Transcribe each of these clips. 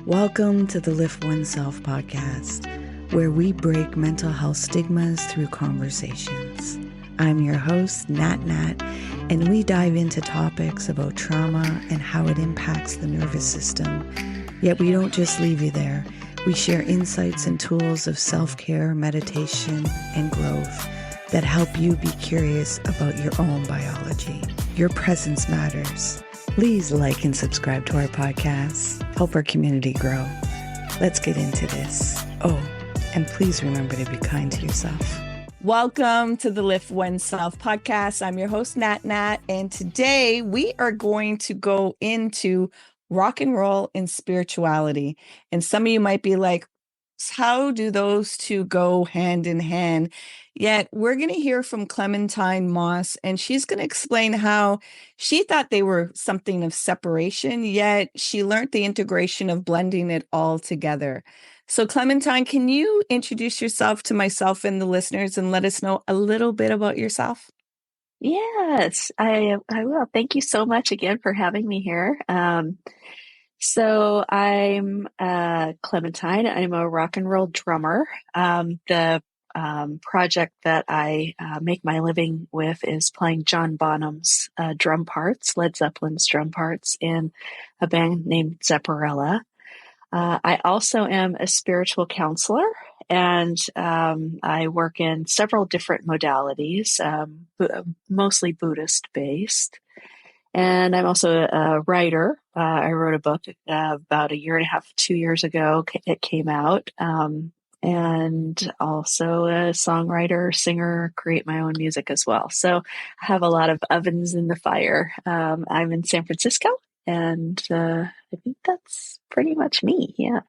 Welcome to the Lift Oneself podcast, where we break mental health stigmas through conversations. I'm your host, Nat, and we dive into topics about trauma and how it impacts the nervous system. Yet we don't just leave you there. We share insights and tools of self-care, meditation, and growth that help you be curious about your own biology. Your presence matters. Please like and subscribe to our podcast. Help our community grow. Let's get into this. Oh, and please remember to be kind to yourself. Welcome to the Lift Oneself podcast. I'm your host, Nat, and today we are going to go into rock and roll and spirituality. And some of you might be like, how do those two go hand in hand? Yet we're going to hear from Clementine Moss, and she's going to explain how she thought they were something of separation, yet she learned the integration of blending it all together. So Clementine, can you introduce yourself to myself and the listeners and let us know a little bit about yourself? Yes, I will. Thank you so much again for having me here. So I'm Clementine. I'm a rock and roll drummer. The project that I make my living with is playing John Bonham's drum parts, Led Zeppelin's drum parts, in a band named Zepperella. I also am a spiritual counselor, and I work in several different modalities, mostly Buddhist based. And I'm also a writer. I wrote a book about a year and a half, 2 years ago. It came out. And also a songwriter, singer, create my own music as well. So I have a lot of ovens in the fire. I'm in San Francisco, and I think that's pretty much me. Yeah.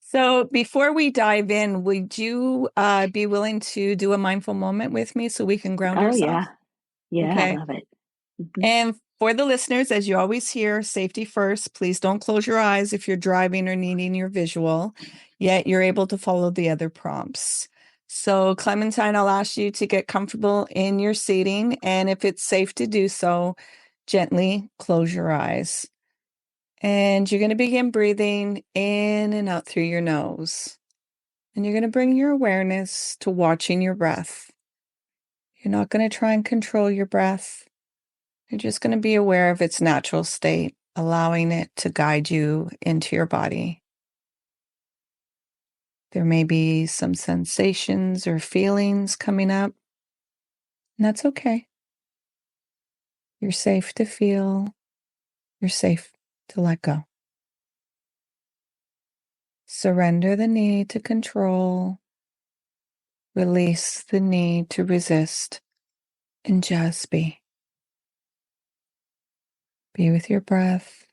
So before we dive in, would you be willing to do a mindful moment with me so we can ground ourselves? Yeah. Yeah, Okay. I love it. Mm-hmm. And for the listeners, as you always hear, safety first. Please don't close your eyes if you're driving or needing your visual, yet you're able to follow the other prompts. So Clementine, I'll ask you to get comfortable in your seating, and if it's safe to do so, gently close your eyes. And you're going to begin breathing in and out through your nose. And you're going to bring your awareness to watching your breath. You're not going to try and control your breath. You're just going to be aware of its natural state, allowing it to guide you into your body. There may be some sensations or feelings coming up, and that's okay. You're safe to feel. You're safe to let go. Surrender the need to control. Release the need to resist, and just be. Be with your breath.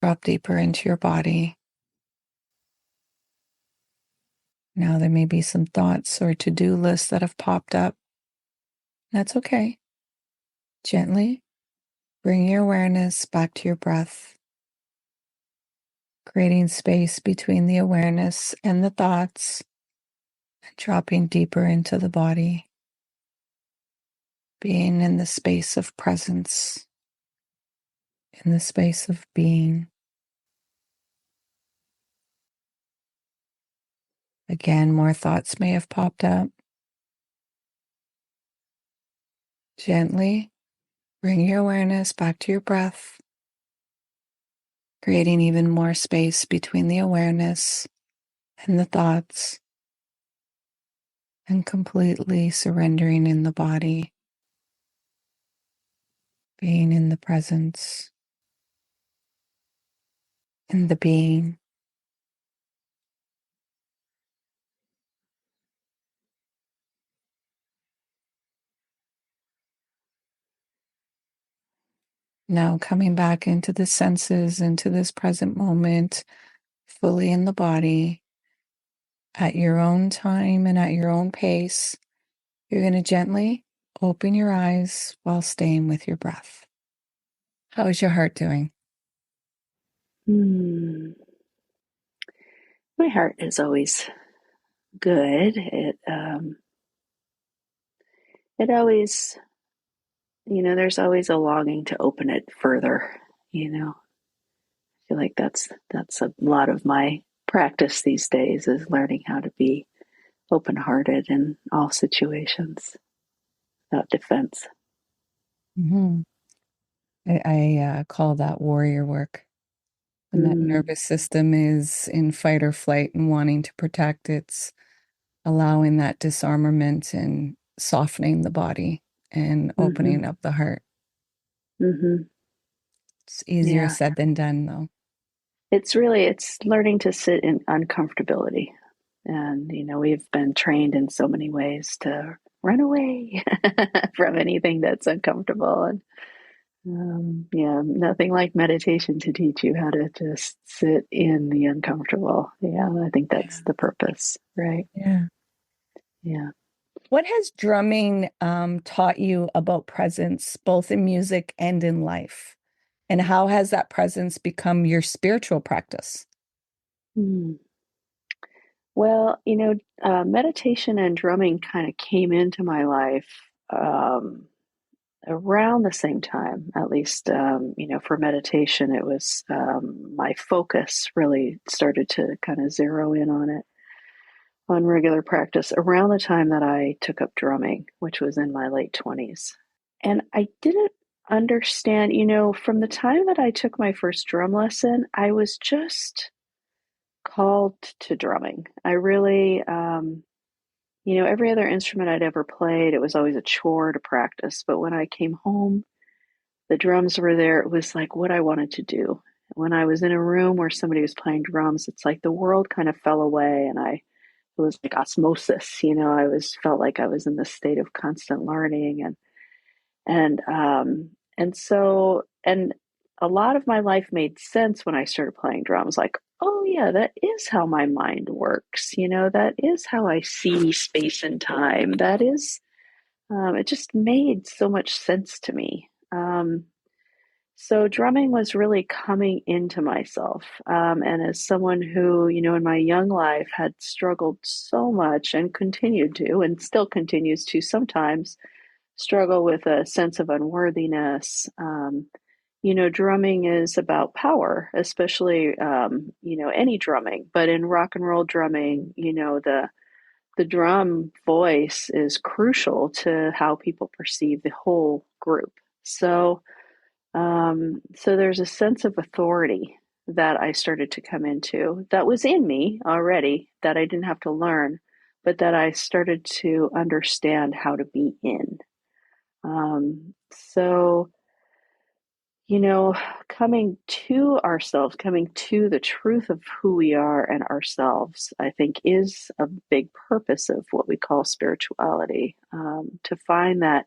Drop deeper into your body. Now there may be some thoughts or to-do lists that have popped up. That's okay. Gently bring your awareness back to your breath, creating space between the awareness and the thoughts, and dropping deeper into the body, being in the space of presence, in the space of being. Again, more thoughts may have popped up. Gently bring your awareness back to your breath, creating even more space between the awareness and the thoughts, and completely surrendering in the body, being in the presence, in the being. Now coming back into the senses, into this present moment, fully in the body, at your own time and at your own pace. You're going to gently open your eyes while staying with your breath. How is your heart doing? My heart is always good. It always, there's always a longing to open it further, feel like that's a lot of my practice these days, is learning how to be open-hearted in all situations without defense. Mm-hmm. I call that warrior work. When that Mm, nervous system is in fight or flight and wanting to protect, it's allowing that disarmament and softening the body and mm-hmm, opening up the heart. mm-hmm. It's easier Yeah, said than done, though. it's learning to sit in uncomfortability. And, we've been trained in so many ways to run away from anything that's uncomfortable. And yeah, nothing like meditation to teach you how to just sit in the uncomfortable. Yeah, I think Yeah. that's the purpose, right? Yeah. Yeah. What has drumming taught you about presence, both in music and in life? And how has that presence become your spiritual practice? Hmm. Well, meditation and drumming kind of came into my life around the same time. At least, for meditation, it was my focus really started to kind of zero in on it on regular practice around the time that I took up drumming, which was in my late 20s. And I didn't understand, from the time that I took my first drum lesson, I was just called to drumming. I really, every other instrument I'd ever played, it was always a chore to practice. But when I came home, the drums were there. It was like what I wanted to do. When I was in a room where somebody was playing drums, it's like the world kind of fell away, and it was like osmosis. I was felt like I was in this state of constant learning, and a lot of my life made sense when I started playing drums. Like, oh yeah, that is how my mind works. That is how I see space and time. That is, it just made so much sense to me. So drumming was really coming into myself. And as someone who, in my young life had struggled so much and continued to, and still continues to sometimes struggle with a sense of unworthiness. Drumming is about power, especially, any drumming, but in rock and roll drumming, the drum voice is crucial to how people perceive the whole group. So there's a sense of authority that I started to come into that was in me already, that I didn't have to learn, but that I started to understand how to be in. So, coming to ourselves, coming to the truth of who we are and ourselves, I think is a big purpose of what we call spirituality. To find that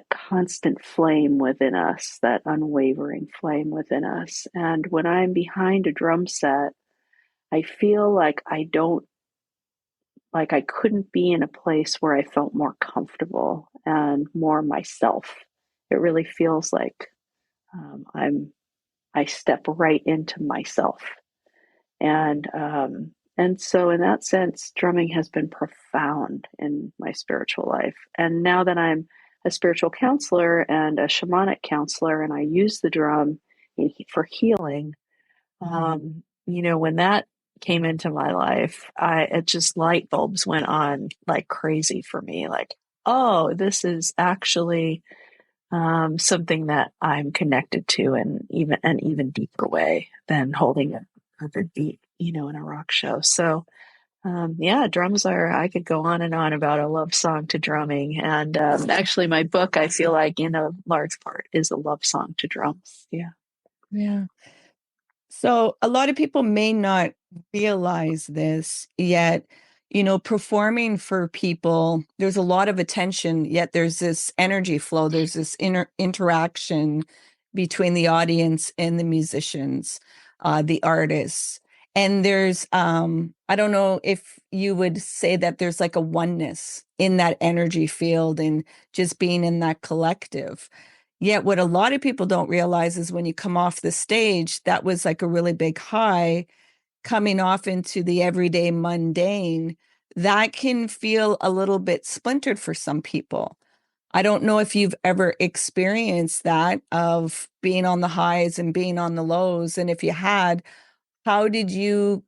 constant flame within us, that unwavering flame within us. And when I'm behind a drum set, I feel like I couldn't be in a place where I felt more comfortable and more myself. It really feels like I step right into myself, and so in that sense, drumming has been profound in my spiritual life. And now that I'm a spiritual counselor and a shamanic counselor, and I use the drum for healing, when that came into my life, it just light bulbs went on like crazy for me. Like, oh, this is actually something that I'm connected to in even an even deeper way than holding a good beat, in a rock show. So, yeah, drums are, I could go on and on about a love song to drumming. And actually, my book, I feel like, in a large part, is a love song to drums. Yeah. Yeah. So a lot of people may not realize this yet. Performing for people, there's a lot of attention, yet there's this energy flow. There's this interaction between the audience and the musicians, the artists. And I don't know if you would say that there's like a oneness in that energy field and just being in that collective. Yet what a lot of people don't realize is when you come off the stage, that was like a really big high. Coming off into the everyday mundane, that can feel a little bit splintered for some people. I don't know if you've ever experienced that of being on the highs and being on the lows. And if you had, how did you,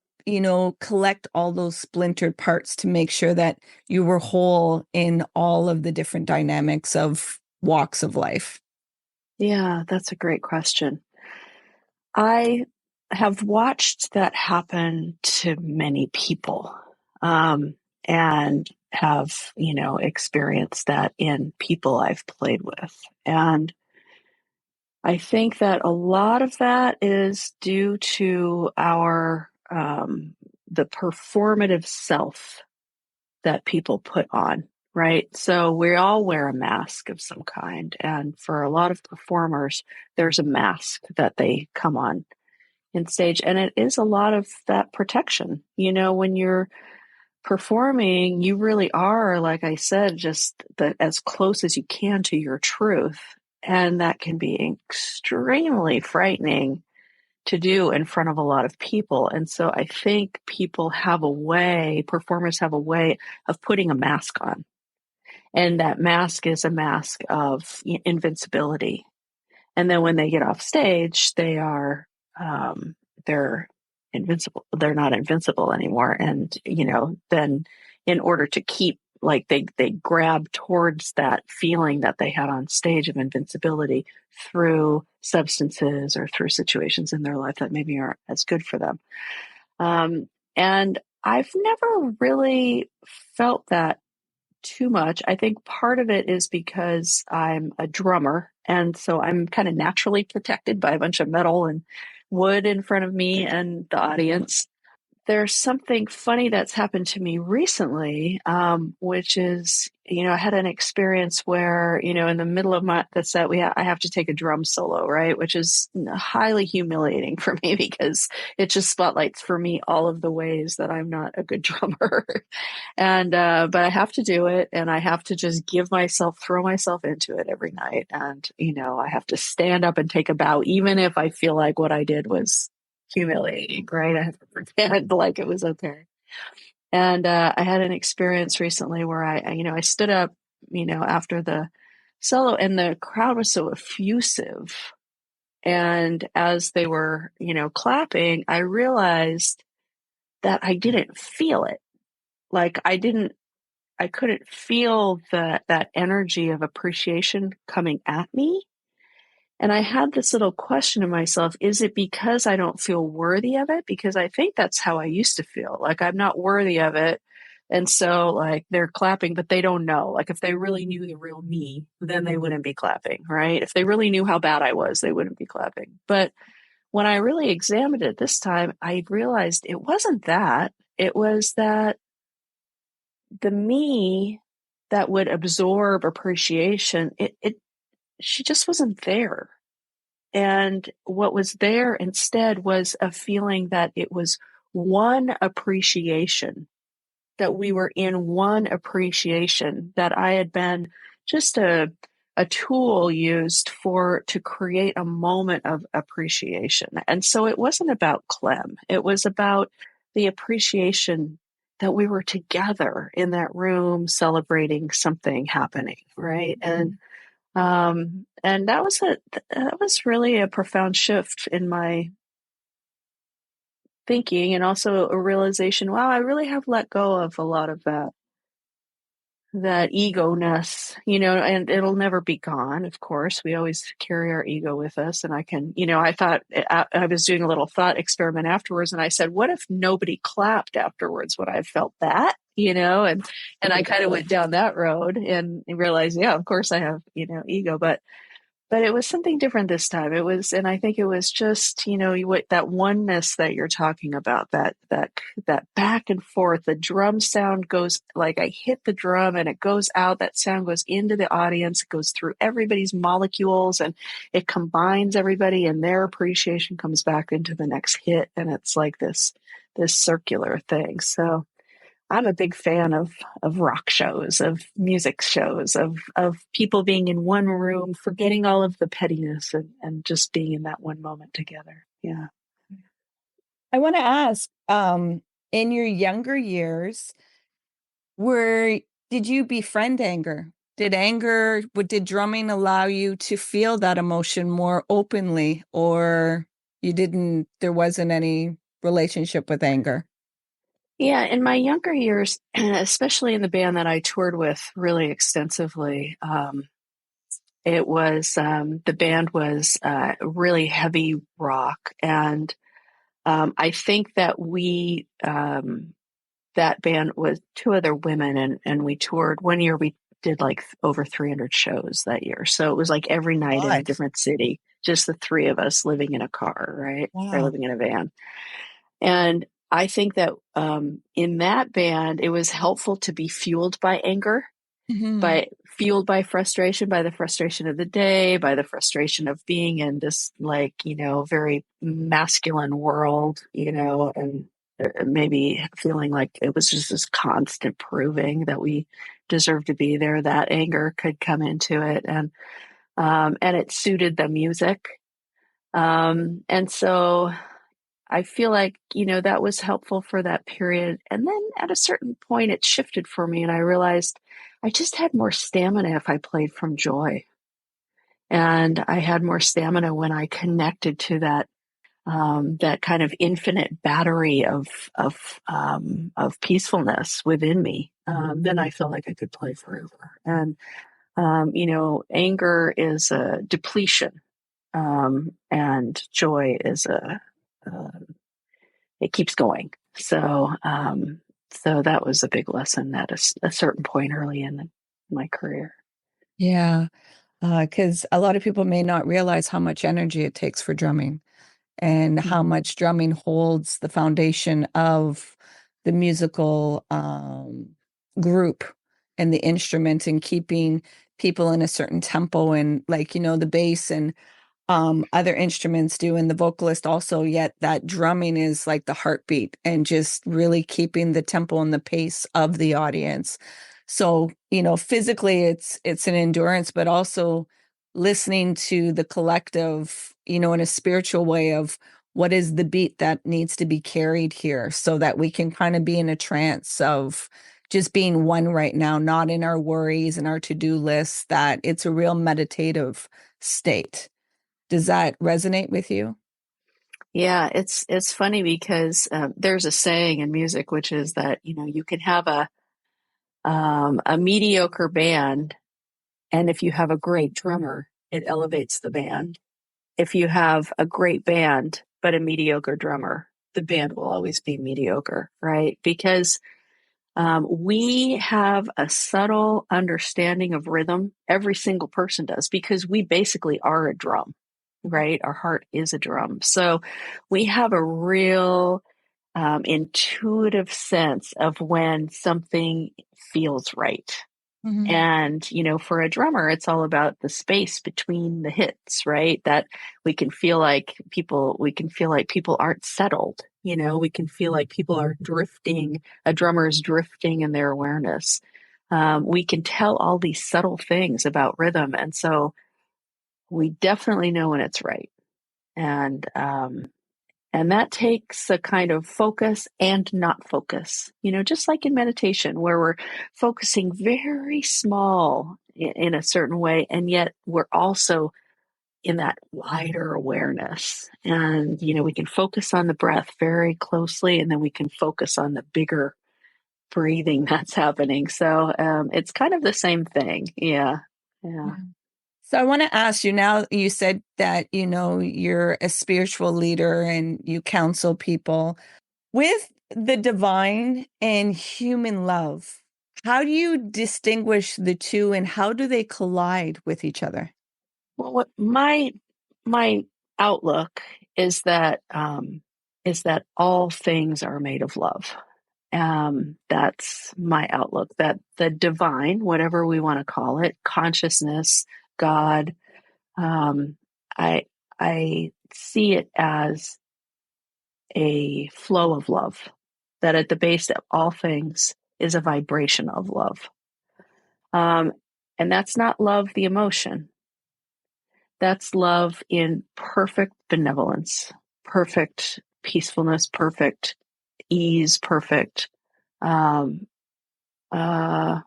collect all those splintered parts to make sure that you were whole in all of the different dynamics of walks of life? Yeah, that's a great question. I have watched that happen to many people, and have, experienced that in people I've played with. And I think that a lot of that is due to the performative self that people put on, right? So we all wear a mask of some kind. And for a lot of performers, there's a mask that they come on in stage. And it is a lot of that protection. When you're performing, you really are, like I said, just as close as you can to your truth. And that can be extremely frightening to do in front of a lot of people. And so I think performers have a way of putting a mask on. And that mask is a mask of invincibility. And then when they get off stage, they're invincible. They're not invincible anymore. And, then in order to keep, like, they grab towards that feeling that they had on stage of invincibility through substances or through situations in their life that maybe aren't as good for them. And I've never really felt that too much. I think part of it is because I'm a drummer, and so I'm kind of naturally protected by a bunch of metal and wood in front of me and the audience. There's something funny that's happened to me recently, which is, I had an experience where, in the middle of the set, I have to take a drum solo, right? Which is highly humiliating for me because it just spotlights for me all of the ways that I'm not a good drummer. And, but I have to do it, and I have to just throw myself into it every night. And, I have to stand up and take a bow, even if I feel like what I did was humiliating, right? I have to pretend like it was okay. And I had an experience recently where I stood up, after the solo, and the crowd was so effusive. And as they were, clapping, I realized that I didn't feel it. Like I couldn't feel that energy of appreciation coming at me. And I had this little question to myself, is it because I don't feel worthy of it? Because I think that's how I used to feel. Like I'm not worthy of it. And so like they're clapping, but they don't know. Like if they really knew the real me, then they wouldn't be clapping, right? If they really knew how bad I was, they wouldn't be clapping. But when I really examined it this time, I realized it wasn't that. It was that the me that would absorb appreciation, she just wasn't there. And what was there instead was a feeling that it was one appreciation, that we were in one appreciation, that I had been just a tool used to create a moment of appreciation. And so it wasn't about Clem. It was about the appreciation that we were together in that room celebrating something happening, right? And that was really a profound shift in my thinking, and also a realization, wow, I really have let go of a lot of that ego-ness, and it'll never be gone. Of course, we always carry our ego with us. And I thought I was doing a little thought experiment afterwards, and I said, what if nobody clapped afterwards when I felt that, and I kind of went down that road and realized, yeah, of course I have, ego, but it was something different this time. And I think it was just, that oneness that you're talking about, that back and forth. The drum sound goes, like I hit the drum and it goes out. That sound goes into the audience. It goes through everybody's molecules and it combines everybody, and their appreciation comes back into the next hit. And it's like this circular thing. So I'm a big fan of rock shows, of music shows, of people being in one room, forgetting all of the pettiness, and just being in that one moment together. Yeah. I want to ask, in your younger years, did you befriend anger? did drumming allow you to feel that emotion more openly, or there wasn't any relationship with anger? Yeah, in my younger years, especially in the band that I toured with really extensively, the band was really heavy rock. And I think that that band was two other women, and we toured. One year we did like over 300 shows that year. So it was like every night in a What? different city, just the three of us living in a car, right? Or Wow. living in a van. And I think that in that band, it was helpful to be fueled by anger, Hmm. fueled by frustration, by the frustration of the day, by the frustration of being in this, like, very masculine world, and maybe feeling like it was just this constant proving that we deserve to be there. That anger could come into it, and it suited the music. And so I feel like, that was helpful for that period. And then at a certain point, it shifted for me, and I realized I just had more stamina if I played from joy. And I had more stamina when I connected to that kind of infinite battery of peacefulness within me. Then I felt like I could play forever. And anger is a depletion, and joy is uh, it keeps going. So that was a big lesson at a certain point early in my career. Yeah, because a lot of people may not realize how much energy it takes for drumming and how Mhm. much drumming holds the foundation of the musical group and the instrument and keeping people in a certain tempo and like, the bass and other instruments do and the vocalist also, yet that drumming is like the heartbeat and just really keeping the tempo and the pace of the audience. So physically it's an endurance, but also listening to the collective, in a spiritual way of what is the beat that needs to be carried here so that we can kind of be in a trance of just being one right now, not in our worries and our to-do lists, that it's a real meditative state. Does that resonate with you? Yeah, it's funny because there's a saying in music, which is that you can have a mediocre band, and if you have a great drummer, it elevates the band. If you have a great band but a mediocre drummer, the band will always be mediocre, right? Because we have a subtle understanding of rhythm. Every single person does, because we basically are a drum, right? Our heart is a drum. So we have a real intuitive sense of when something feels right. Mhm. And, for a drummer, it's all about the space between the hits, right? That we can feel like people aren't settled. We can feel like people are drifting. A drummer is drifting in their awareness. We can tell all these subtle things about rhythm. And so we definitely know when it's right. And that takes a kind of focus and not focus, just like in meditation, where we're focusing very small in a certain way, and yet we're also in that wider awareness. And, we can focus on the breath very closely, and then we can focus on the bigger breathing that's happening. So it's kind of the same thing. Yeah. Yeah. Yeah. So I want to ask you now, you said that, you're a spiritual leader and you counsel people with the divine and human love. How do you distinguish the two and how do they collide with each other? Well, what my outlook is that all things are made of love. That's my outlook. That the divine, whatever we want to call it, consciousness, God, um, I I see it as a flow of love. That at the base of all things is a vibration of love, um, and that's not love, the emotion. That's love in perfect benevolence, perfect peacefulness, perfect ease, perfect um, uh,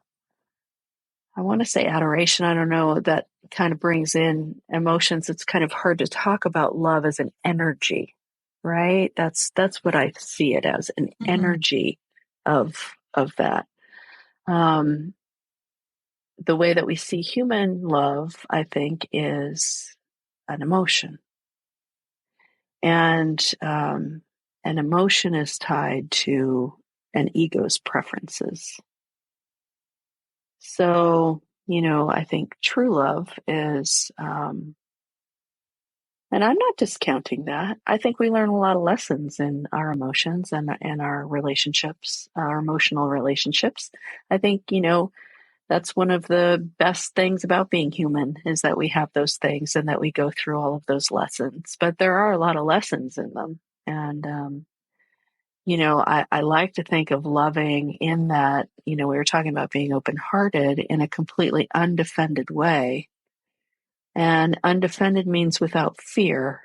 I want to say adoration. I don't know. That kind of brings in emotions. It's kind of hard to talk about love as an energy, right? That's what I see it as, an energy of that. Um, the way that we see human love, I think, is an emotion. And an emotion is tied to an ego's preferences. So, I think true love is, and I'm not discounting that. I think we learn a lot of lessons in our emotions and our relationships, our emotional relationships. I think, that's one of the best things about being human is that we have those things and that we go through all of those lessons. But there are a lot of lessons in them. And, I like to think of loving in that, we were talking about being open hearted in a completely undefended way. And undefended means without fear.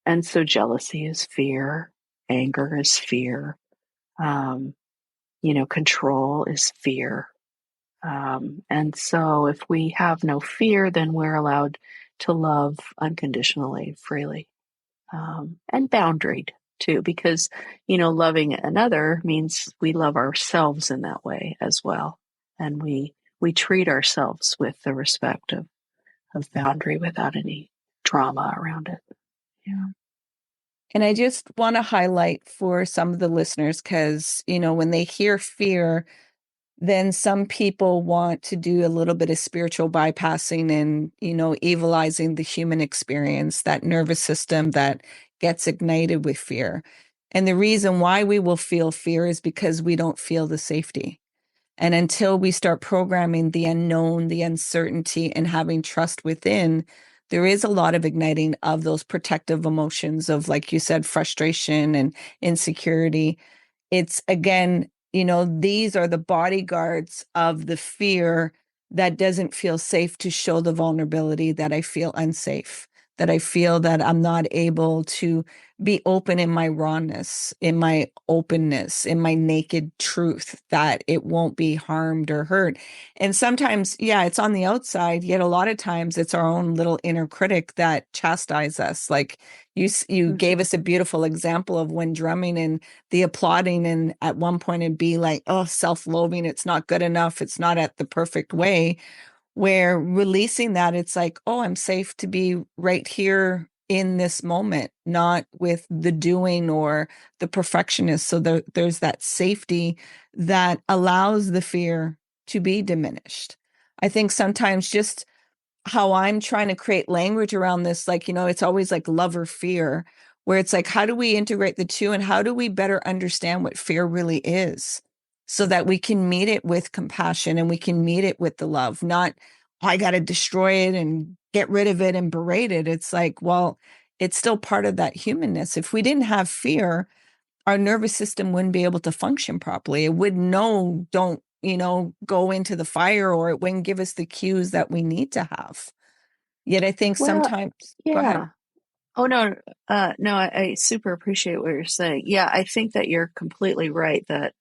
And so jealousy is fear, anger is fear, um, control is fear. And so if we have no fear, then we're allowed to love unconditionally, freely, and boundaried too, because, loving another means we love ourselves in that way as well. And we treat ourselves with the respect of boundary without any drama around it. Yeah. And I just want to highlight for some of the listeners, because, when they hear fear, then some people want to do a little bit of spiritual bypassing and, evilizing the human experience, that nervous system that gets ignited with fear. And the reason why we will feel fear is because we don't feel the safety. And until we start programming the unknown, the uncertainty, and having trust within, there is a lot of igniting of those protective emotions of, like you said, frustration and insecurity. It's again, these are the bodyguards of the fear that doesn't feel safe to show the vulnerability, that I feel unsafe, that I feel that I'm not able to be open in my rawness, in my openness, in my naked truth, that it won't be harmed or hurt. And sometimes, yeah, it's on the outside, yet a lot of times it's our own little inner critic that chastises us. Like you gave us a beautiful example of when drumming and the applauding, and at one point it'd be like, oh, self-loathing, it's not good enough, it's not at the perfect way. Where releasing that, it's like, oh, I'm safe to be right here in this moment, not with the doing or the perfectionist. So there's that safety that allows the fear to be diminished. I think sometimes just how I'm trying to create language around this, like, it's always like love or fear, where it's like, how do we integrate the two and how do we better understand what fear really is so that we can meet it with compassion and we can meet it with the love, not, oh, I got to destroy it and get rid of it and berate it. It's like, well, it's still part of that humanness. If we didn't have fear, our nervous system wouldn't be able to function properly. It would know, don't, go into the fire, or it wouldn't give us the cues that we need to have. Yet I think Well, sometimes, go ahead. yeah. Oh, no, no, I super appreciate what you're saying. Yeah, I think that you're completely right that,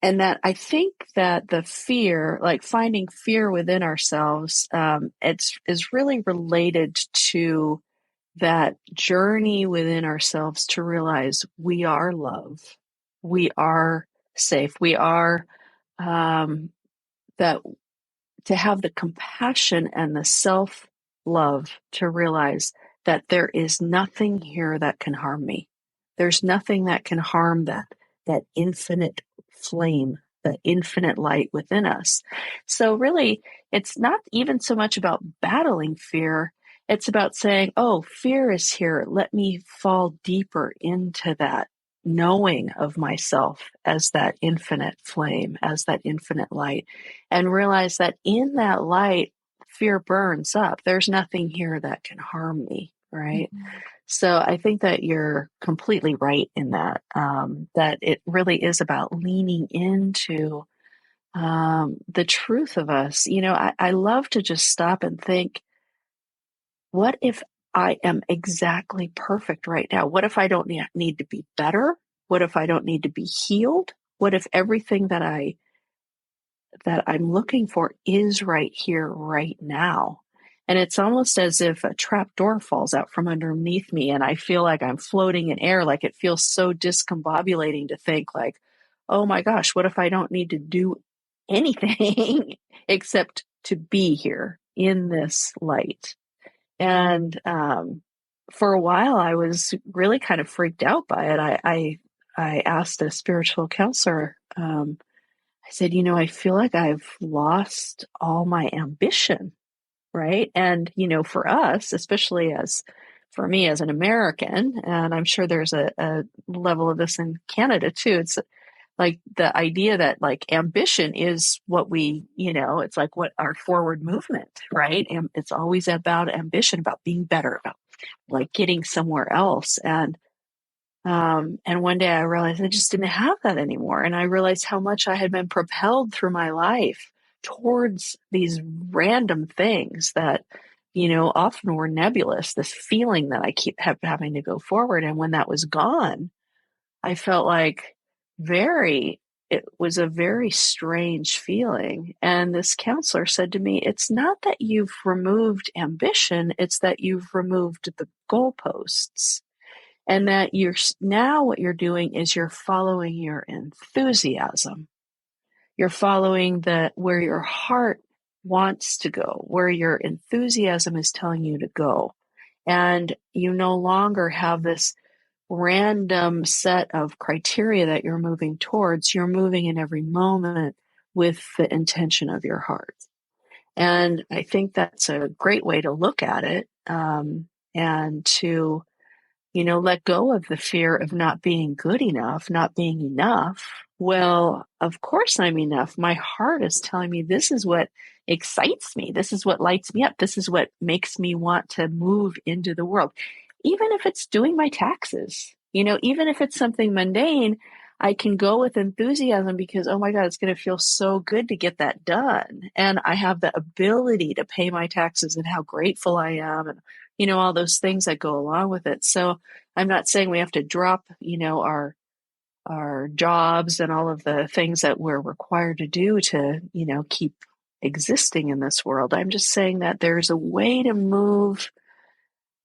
and that I think that the fear, like finding fear within ourselves, is really related to that journey within ourselves to realize we are love, we are safe, we are, that to have the compassion and the self love to realize that there is nothing here that can harm me. There's nothing that can harm that infinite flame, the infinite light within us. So really, it's not even so much about battling fear. It's about saying, oh, fear is here. Let me fall deeper into that knowing of myself as that infinite flame, as that infinite light, and realize that in that light, fear burns up. There's nothing here that can harm me, right? Mm-hmm. So I think that you're completely right in that, that it really is about leaning into the truth of us. I love to just stop and think, what if I am exactly perfect right now? What if I don't need to be better? What if I don't need to be healed? What if everything that I that I'm looking for is right here, right now. And it's almost as if a trap door falls out from underneath me and I feel like I'm floating in air. Like it feels so discombobulating to think like, oh my gosh, what if I don't need to do anything except to be here in this light? And for a while, I was really kind of freaked out by it. I asked a spiritual counselor. I said, I feel like I've lost all my ambition, right? And for us, especially for me as an American, and I'm sure there's a level of this in Canada too. It's like the idea that like ambition is what it's like what our forward movement, right? And it's always about ambition, about being better, about like getting somewhere else. And one day I realized I just didn't have that anymore. And I realized how much I had been propelled through my life towards these random things that, often were nebulous, this feeling that I keep having to go forward. And when that was gone, I felt like it was a very strange feeling. And this counselor said to me, it's not that you've removed ambition, it's that you've removed the goalposts. And that now what you're doing is you're following your enthusiasm. You're following where your heart wants to go, where your enthusiasm is telling you to go. And you no longer have this random set of criteria that you're moving towards. You're moving in every moment with the intention of your heart. And I think that's a great way to look at it, and to let go of the fear of not being good enough, not being enough. Well, of course I'm enough. My heart is telling me this is what excites me. This is what lights me up. This is what makes me want to move into the world. Even if it's doing my taxes, even if it's something mundane, I can go with enthusiasm because, oh my God, it's going to feel so good to get that done. And I have the ability to pay my taxes and how grateful I am and, all those things that go along with it. So I'm not saying we have to drop, our jobs and all of the things that we're required to do to, keep existing in this world. I'm just saying that there's a way to move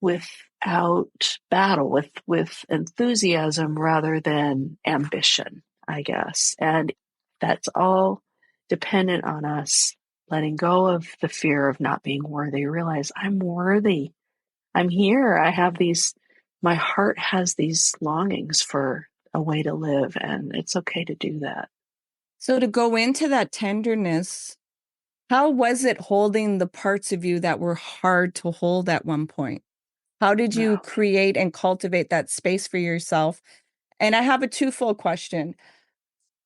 without battle, with enthusiasm rather than ambition, I guess. And that's all dependent on us letting go of the fear of not being worthy. Realize I'm worthy. I'm here. My heart has these longings for a way to live, and it's okay to do that. So to go into that tenderness, how was it holding the parts of you that were hard to hold at one point? How did you create and cultivate that space for yourself? And I have a twofold question.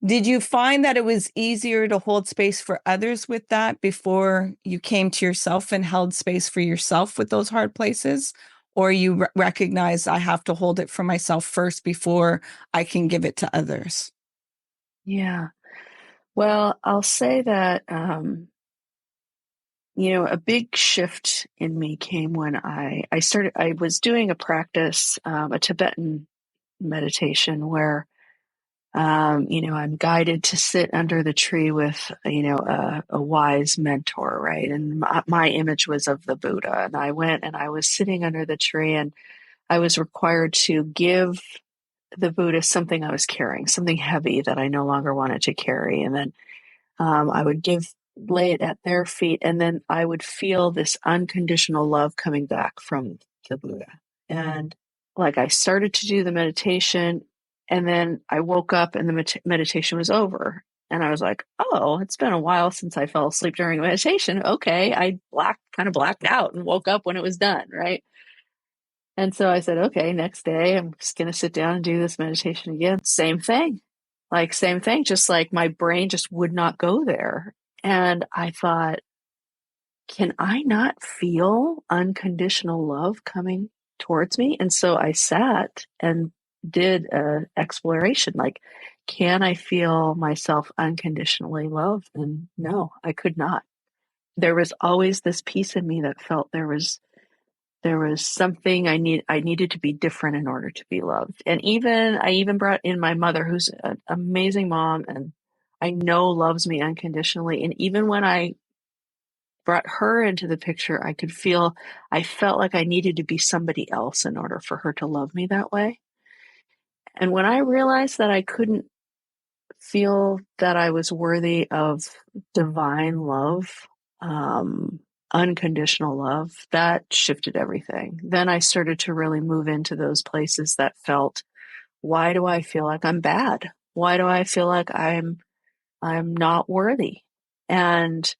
Did you find that it was easier to hold space for others with that before you came to yourself and held space for yourself with those hard places? Or you recognize I have to hold it for myself first before I can give it to others? Yeah. Well, I'll say that, a big shift in me came when I was doing a practice, a Tibetan meditation where, I'm guided to sit under the tree with, a wise mentor, right? And my image was of the Buddha. And I went and I was sitting under the tree and I was required to give the Buddha something I was carrying, something heavy that I no longer wanted to carry. And then I would lay it at their feet, and then I would feel this unconditional love coming back from the Buddha. And like I started to do the meditation, and then I woke up and the meditation was over. And I was like, oh, it's been a while since I fell asleep during meditation. Okay. I kind of blacked out and woke up when it was done. Right. And so I said, okay, next day I'm just going to sit down and do this meditation again. Same thing. Just like my brain just would not go there. And I thought, can I not feel unconditional love coming towards me? And so I sat and did an exploration, like, can I feel myself unconditionally loved? And no, I could not. There was always this piece in me that felt there was something I needed to be different in order to be loved. And I even brought in my mother, who's an amazing mom and I know loves me unconditionally. And even when I brought her into the picture, I felt like I needed to be somebody else in order for her to love me that way. And when I realized that I couldn't feel that I was worthy of divine love, um, unconditional love, that shifted everything. Then I started to really move into those places that felt, why do I feel like I'm bad? Why do I feel like I'm not worthy? And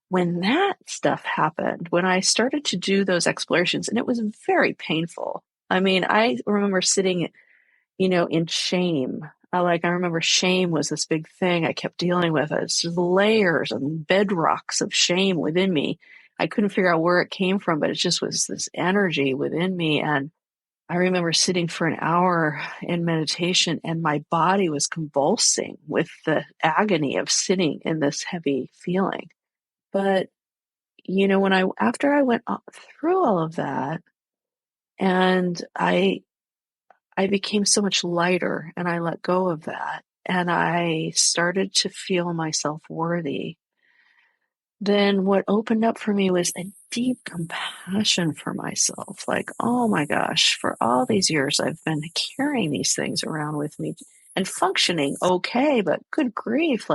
when that stuff happened, when I started to do those explorations, and it was very painful. I mean, I remember sitting, in shame. I remember shame was this big thing I kept dealing with. It's just layers and bedrocks of shame within me. I couldn't figure out where it came from, but it just was this energy within me. And I remember sitting for an hour in meditation, and my body was convulsing with the agony of sitting in this heavy feeling. But after I went through all of that, and I became so much lighter, and I let go of that, and I started to feel myself worthy. Then what opened up for me was a deep compassion for myself. Like, oh my gosh, for all these years I've been carrying these things around with me and functioning okay, but good grief,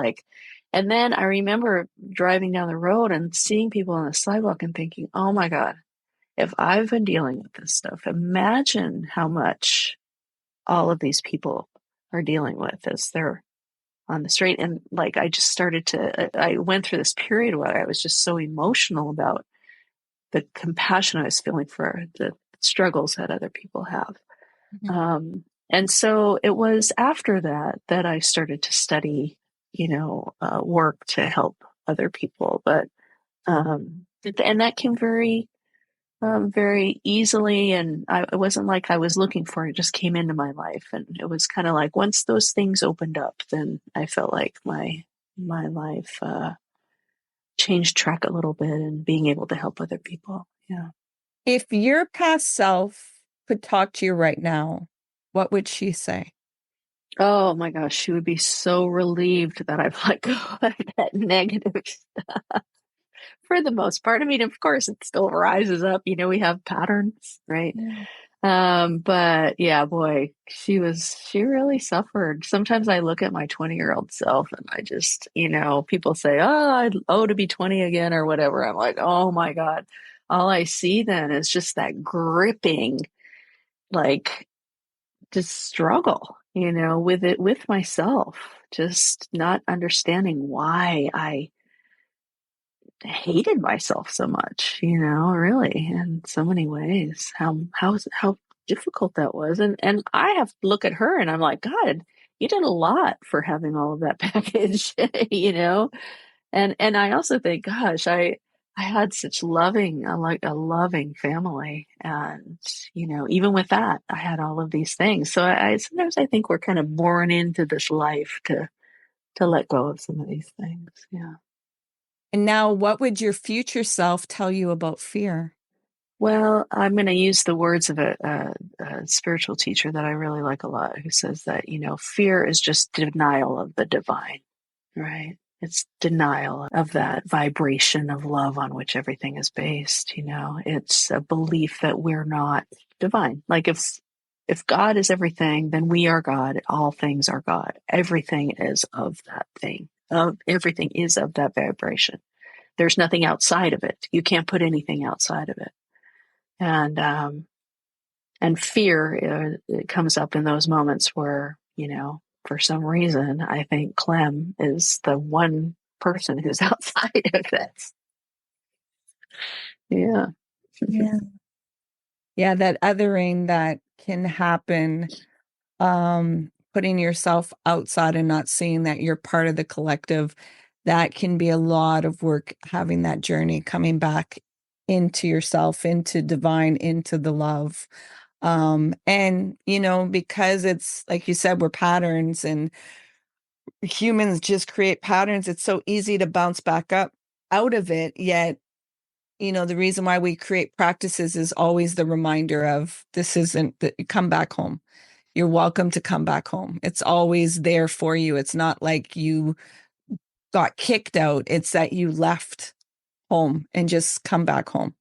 and then I remember driving down the road and seeing people on the sidewalk and thinking, oh my God, if I've been dealing with this stuff, imagine how much all of these people are dealing with as they're on the street. And I just I went through this period where I was just so emotional about the compassion I was feeling for the struggles that other people have. And so it was after that I started to study, work to help other people. But, and that came very easily, and it wasn't like I was looking for it. It just came into my life, and it was kind of like once those things opened up, then I felt like my life changed track a little bit, and being able to help other people. Yeah. If your past self could talk to you right now, what would she say? Oh my gosh, she would be so relieved that I've let go of that negative stuff for the most part. I mean, of course, it still rises up. We have patterns, right? Yeah. But yeah, boy, she really suffered. Sometimes I look at my 20-year-old self, and I just, people say, oh, to be 20 again or whatever. I'm like, oh my God. All I see then is just that gripping, just struggle, with myself, just not understanding why I hated myself so much, really, in so many ways, how difficult that was. And I have to look at her, and I'm like, God, you did a lot for having all of that package, and I also think, gosh, I had such a loving family, and even with that, I had all of these things. So I sometimes I think we're kind of born into this life to let go of some of these things. Yeah. And now, what would your future self tell you about fear? Well, I'm going to use the words of a spiritual teacher that I really like a lot, who says that, fear is just denial of the divine, right? It's denial of that vibration of love on which everything is based. It's a belief that we're not divine. Like if God is everything, then we are God. All things are God. Everything is of that thing. Everything is of that vibration. There's nothing outside of it. You can't put anything outside of it. And fear, it comes up in those moments where, for some reason, I think Clem is the one person who's outside of this. Yeah. Yeah. Yeah, that othering that can happen, putting yourself outside and not seeing that you're part of the collective, that can be a lot of work, having that journey, coming back into yourself, into divine, into the love. And, because it's like you said, we're patterns and humans just create patterns. It's so easy to bounce back up out of it. Yet, the reason why we create practices is always the reminder of this isn't that come back home. You're welcome to come back home. It's always there for you. It's not like you got kicked out. It's that you left home and just come back home.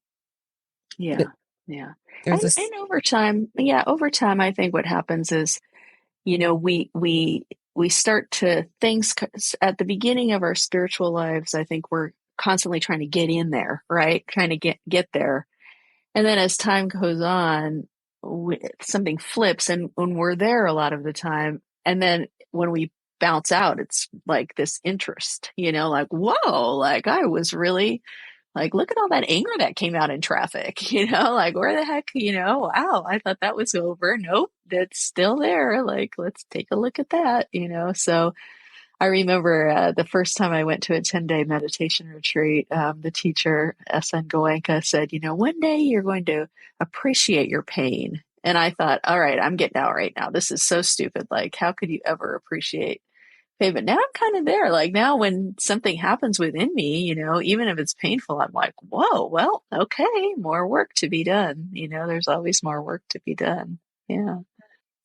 Yeah. Yeah. There's And over time, I think what happens is, we start to things at the beginning of our spiritual lives. I think we're constantly trying to get in there, right? Trying to get there. And then as time goes on, something flips, and when we're there a lot of the time, and then when we bounce out, it's like this interest, like, whoa, like I was really like, look at all that anger that came out in traffic, like where the heck, wow, I thought that was over. Nope, that's still there. Like, let's take a look at that, So I remember the first time I went to a 10-day meditation retreat, the teacher, S.N. Goenka, said, one day you're going to appreciate your pain. And I thought, all right, I'm getting out right now. This is so stupid. Like, how could you ever appreciate pain? But now I'm kind of there. Like, now when something happens within me, even if it's painful, I'm like, whoa, well, okay, more work to be done. There's always more work to be done. Yeah.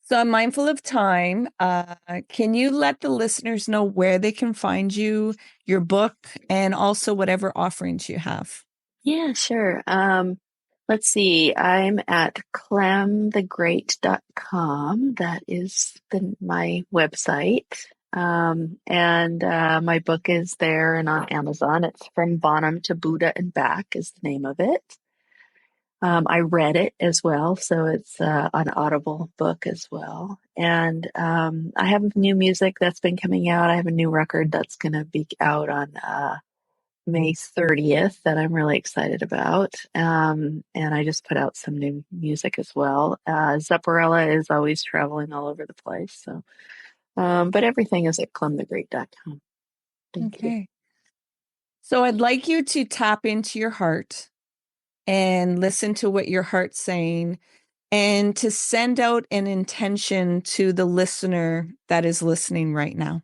So I'm mindful of time. Can you let the listeners know where they can find you, your book, and also whatever offerings you have? Yeah, sure. Let's see. I'm at clamthegreat.com. That is my website. And my book is there and on Amazon. It's From Bonham to Buddha and Back is the name of it. I read it as well, so it's an Audible book as well. And I have new music that's been coming out. I have a new record that's going to be out on May 30th that I'm really excited about. And I just put out some new music as well. Zepperella is always traveling all over the place. So, but everything is at clamthegreat.com. Thank you. So I'd like you to tap into your heart and listen to what your heart's saying, and to send out an intention to the listener that is listening right now.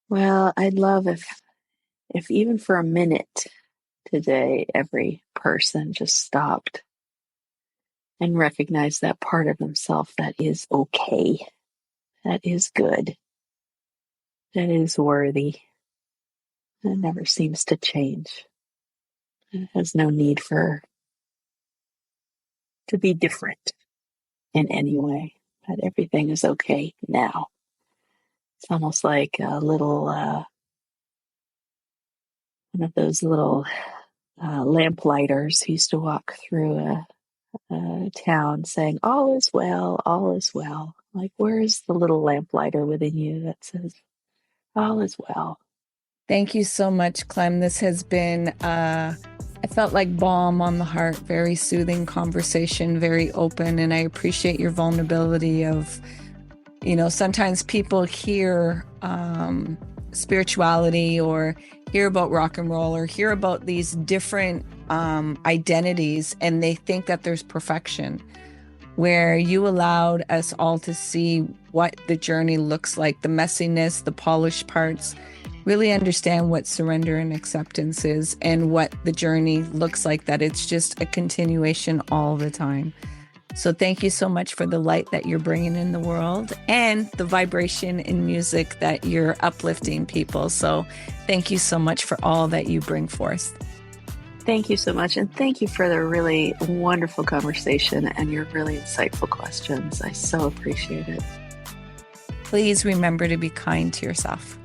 Well, I'd love if even for a minute today, every person just stopped and recognized that part of themselves that is okay, that is good, that is worthy, that never seems to change. It has no need to be different in any way, that everything is okay now. It's almost like a little, one of those little lamplighters who used to walk through a town saying, all is well, all is well. Like, where's the little lamplighter within you that says, all is well? Thank you so much, Clem. This has been, I felt like balm on the heart, very soothing conversation, very open. And I appreciate your vulnerability of, sometimes people hear spirituality or hear about rock and roll or hear about these different identities, and they think that there's perfection, where you allowed us all to see what the journey looks like, the messiness, the polished parts, really understand what surrender and acceptance is and what the journey looks like, that it's just a continuation all the time. So thank you so much for the light that you're bringing in the world and the vibration in music that you're uplifting people. So thank you so much for all that you bring forth. Thank you so much. And thank you for the really wonderful conversation and your really insightful questions. I so appreciate it. Please remember to be kind to yourself.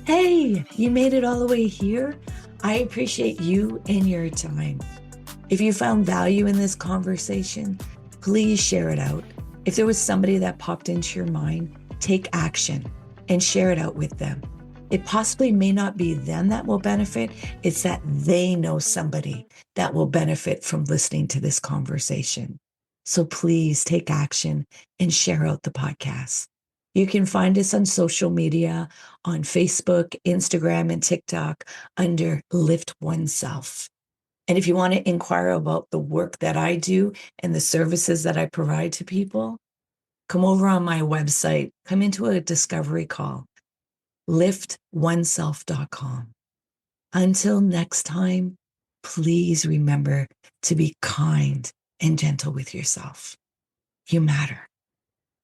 Hey, you made it all the way here. I appreciate you and your time. If you found value in this conversation, please share it out. If there was somebody that popped into your mind, take action and share it out with them. It possibly may not be them that will benefit. It's that they know somebody that will benefit from listening to this conversation. So please take action and share out the podcast. You can find us on social media, on Facebook, Instagram, and TikTok under Lift Oneself. And if you want to inquire about the work that I do and the services that I provide to people, come over on my website, come into a discovery call, liftoneself.com. Until next time, please remember to be kind and gentle with yourself. You matter.